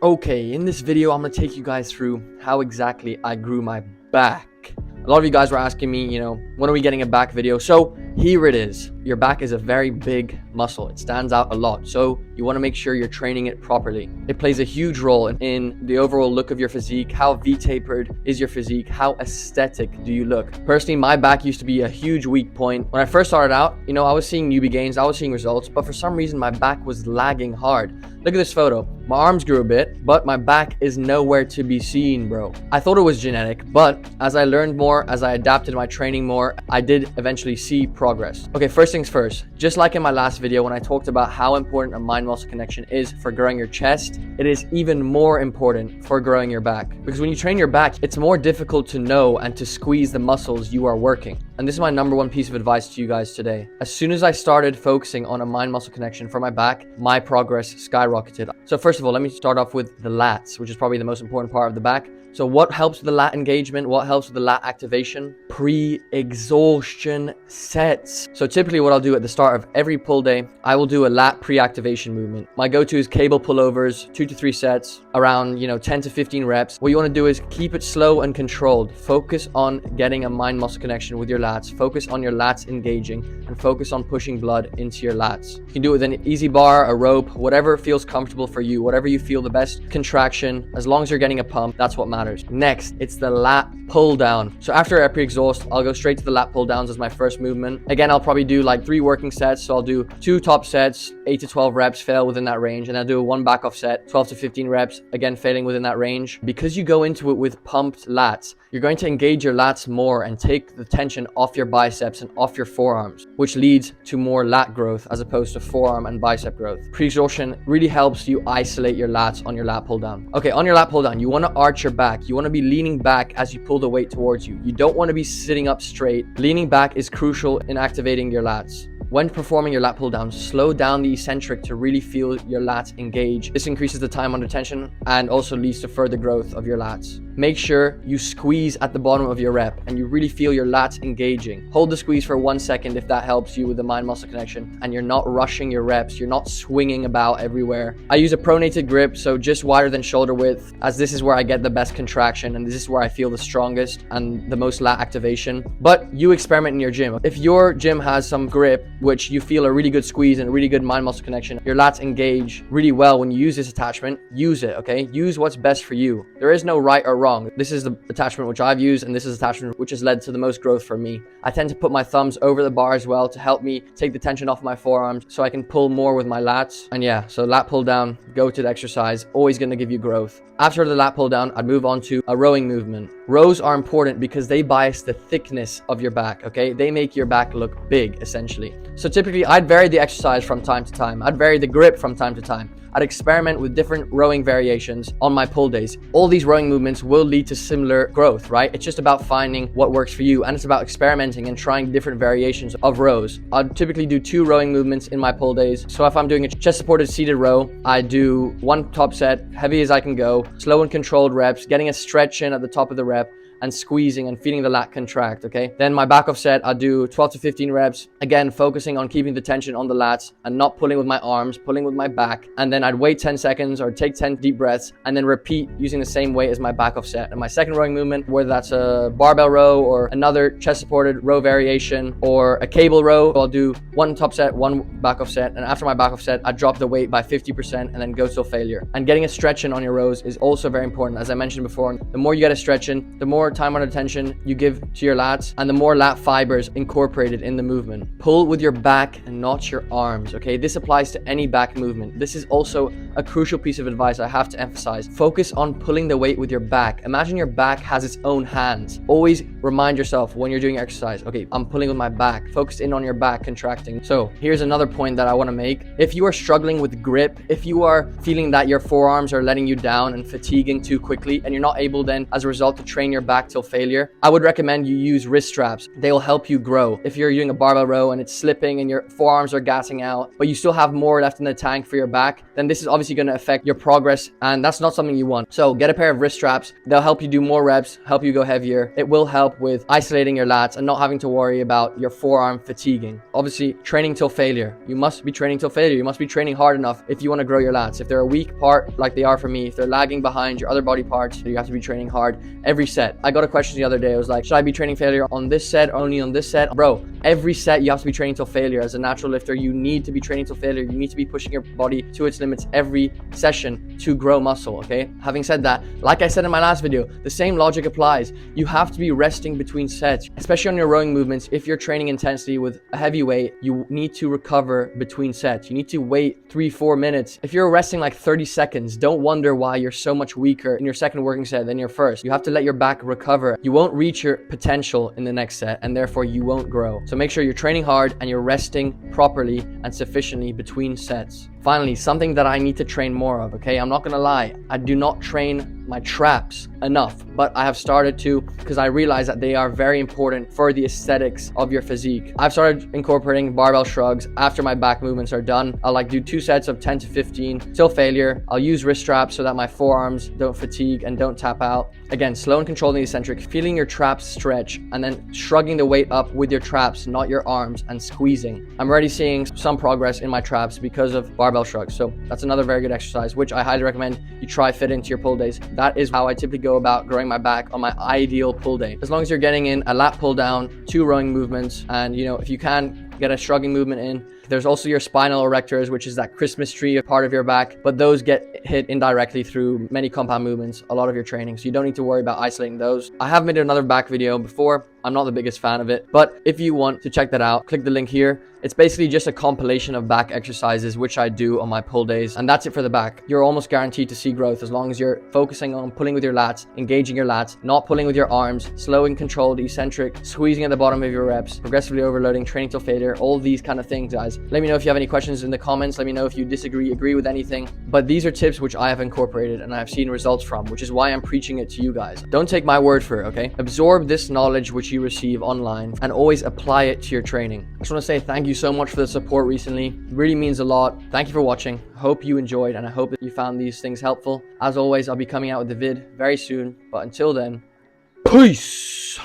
Okay, in this video, I'm gonna take you guys through how exactly I grew my back. A lot of you guys were asking me, when are we getting a back video? So here it is. Your back is a very big muscle. It stands out a lot. So you want to make sure you're training it properly. It plays a huge role in the overall look of your physique. How V-tapered is your physique? How aesthetic do you look? Personally, my back used to be a huge weak point. When I first started out, I was seeing newbie gains, I was seeing results, but for some reason my back was lagging hard. Look at this photo. My arms grew a bit, but my back is nowhere to be seen, bro. I thought it was genetic, but as I learned more, as I adapted my training more, I did eventually see progress. Okay, first things first. Just like in my last video when I talked about how important a mind-muscle connection is for growing your chest, it is even more important for growing your back. Because when you train your back, it's more difficult to know and to squeeze the muscles you are working. And this is my number one piece of advice to you guys today. As soon as I started focusing on a mind-muscle connection for my back, my progress skyrocketed. So first of all, let me start off with the lats, which is probably the most important part of the back. So what helps with the lat engagement? What helps with the lat activation? Pre-exhaustion sets. So typically what I'll do at the start of every pull day, I will do a lat pre-activation movement. My go-to is cable pullovers, 2 to 3 sets, around 10 to 15 reps. What you want to do is keep it slow and controlled. Focus on getting a mind-muscle connection with your lats. Focus on your lats engaging and focus on pushing blood into your lats. You can do it with an easy bar, a rope, whatever feels comfortable for you, whatever you feel the best contraction. As long as you're getting a pump, that's what matters. Next, it's the lat pull down. So after I pre-exhaust, I'll go straight to the lat pull downs as my first movement. Again, I'll probably do like 3 working sets. So I'll do 2 top sets, 8 to 12 reps, fail within that range. And I'll do a 1 back off set, 12 to 15 reps, again, failing within that range. Because you go into it with pumped lats, you're going to engage your lats more and take the tension off your biceps and off your forearms, which leads to more lat growth as opposed to forearm and bicep growth. Pre-exhaustion really helps you isolate your lats on your lat pull down. Okay, on your lat pull down, you want to arch your back. You want to be leaning back as you pull the weight towards you. You don't want to be sitting up straight. Leaning back is crucial in activating your lats. When performing your lat pull down, slow down the eccentric to really feel your lats engage. This increases the time under tension and also leads to further growth of your lats. Make sure you squeeze at the bottom of your rep and you really feel your lats engaging. Hold the squeeze for 1 second if that helps you with the mind-muscle connection and you're not rushing your reps, you're not swinging about everywhere. I use a pronated grip, so just wider than shoulder width, as this is where I get the best contraction and this is where I feel the strongest and the most lat activation. But you experiment in your gym. If your gym has some grip, which you feel a really good squeeze and a really good mind-muscle connection, your lats engage really well when you use this attachment, use it, okay? Use what's best for you. There is no right or wrong. This is the attachment which I've used, and this is the attachment which has led to the most growth for me. I tend to put my thumbs over the bar as well to help me take the tension off my forearms so I can pull more with my lats. And yeah, so lat pull down, go-to exercise, always going to give you growth. After the lat pull down, I'd move on to a rowing movement. Rows are important because they bias the thickness of your back, okay? They make your back look big, essentially. So typically, I'd vary the exercise from time to time. I'd vary the grip from time to time. I'd experiment with different rowing variations on my pull days. All these rowing movements will lead to similar growth, right? It's just about finding what works for you, and it's about experimenting and trying different variations of rows. I'd typically do 2 rowing movements in my pull days. So if I'm doing a chest-supported seated row, I do 1 top set, heavy as I can go, slow and controlled reps, getting a stretch in at the top of the rep, and squeezing and feeling the lat contract, okay? Then my back off set, I'll do 12 to 15 reps. Again, focusing on keeping the tension on the lats and not pulling with my arms, pulling with my back. And then I'd wait 10 seconds or take 10 deep breaths and then repeat using the same weight as my back off set. And my second rowing movement, whether that's a barbell row or another chest supported row variation or a cable row, I'll do 1 top set, 1 back off set. And after my back off set, I drop the weight by 50% and then go till failure. And getting a stretch in on your rows is also very important. As I mentioned before, the more you get a stretch in, the more time under tension you give to your lats and the more lat fibers incorporated in the movement. Pull with your back and not your arms, okay? This applies to any back movement. This is also a crucial piece of advice I have to emphasize. Focus on pulling the weight with your back. Imagine your back has its own hands. Always remind yourself when you're doing exercise, okay, I'm pulling with my back. Focus in on your back contracting. So here's another point that I want to make. If you are struggling with grip, if you are feeling that your forearms are letting you down and fatiguing too quickly and you're not able then as a result to train your back till failure, I would recommend you use wrist straps. They will help you grow. If you're doing a barbell row and it's slipping and your forearms are gassing out, but you still have more left in the tank for your back, then this is obviously obviously going to affect your progress, and that's not something you want. So get a pair of wrist straps. They'll help you do more reps, help you go heavier. It will help with isolating your lats and not having to worry about your forearm fatiguing. Obviously, training till failure. You must be training till failure. You must be training hard enough if you want to grow your lats. If they're a weak part, like they are for me, if they're lagging behind your other body parts, you have to be training hard every set. I got a question the other day. I was like, should I be training failure on this set, only on this set? Bro, every set you have to be training till failure. As a natural lifter, you need to be training till failure. You need to be pushing your body to its limits every session to grow muscle, okay? Having said that, like I said in my last video, the same logic applies. You have to be resting between sets, especially on your rowing movements. If you're training intensity with a heavy weight, you need to recover between sets. You need to wait 3-4 minutes. If you're resting like 30 seconds, don't wonder why you're so much weaker in your second working set than your first. You have to let your back recover. You won't reach your potential in the next set, and therefore you won't grow. So make sure you're training hard and you're resting properly and sufficiently between sets. Finally, something that I need to train more of, okay? I'm not gonna lie, I do not train my traps enough, but I have started to, because I realize that they are very important for the aesthetics of your physique. I've started incorporating barbell shrugs after my back movements are done. I'll like do 2 sets of 10 to 15 till failure. I'll use wrist straps so that my forearms don't fatigue and don't tap out. Again, slow and controlling the eccentric, feeling your traps stretch, and then shrugging the weight up with your traps, not your arms, and squeezing. I'm already seeing some progress in my traps because of barbell shrugs. So that's another very good exercise, which I highly recommend you try fit into your pull days. That is how I typically go about growing my back on my ideal pull day. As long as you're getting in a lat pull down, 2 rowing movements, and if you can get a shrugging movement in. There's also your spinal erectors, which is that Christmas tree part of your back, but those get hit indirectly through many compound movements, a lot of your training, so you don't need to worry about isolating those. I have made another back video before. I'm not the biggest fan of it, but if you want to check that out, click the link here. It's basically just a compilation of back exercises, which I do on my pull days, and that's it for the back. You're almost guaranteed to see growth as long as you're focusing on pulling with your lats, engaging your lats, not pulling with your arms, slow and controlled, eccentric, squeezing at the bottom of your reps, progressively overloading, training till failure, all these kind of things, guys. Let me know if you have any questions in the comments. Let me know if you disagree, agree with anything, but these are tips which I have incorporated and I've seen results from, which is why I'm preaching it to you guys. Don't take my word for it, okay? Absorb this knowledge which you receive online and always apply it to your training. I just want to say thank you so much for the support recently. It really means a lot. Thank you for watching. I hope you enjoyed and I hope that you found these things helpful. As always, I'll be coming out with the vid very soon, but until then, peace.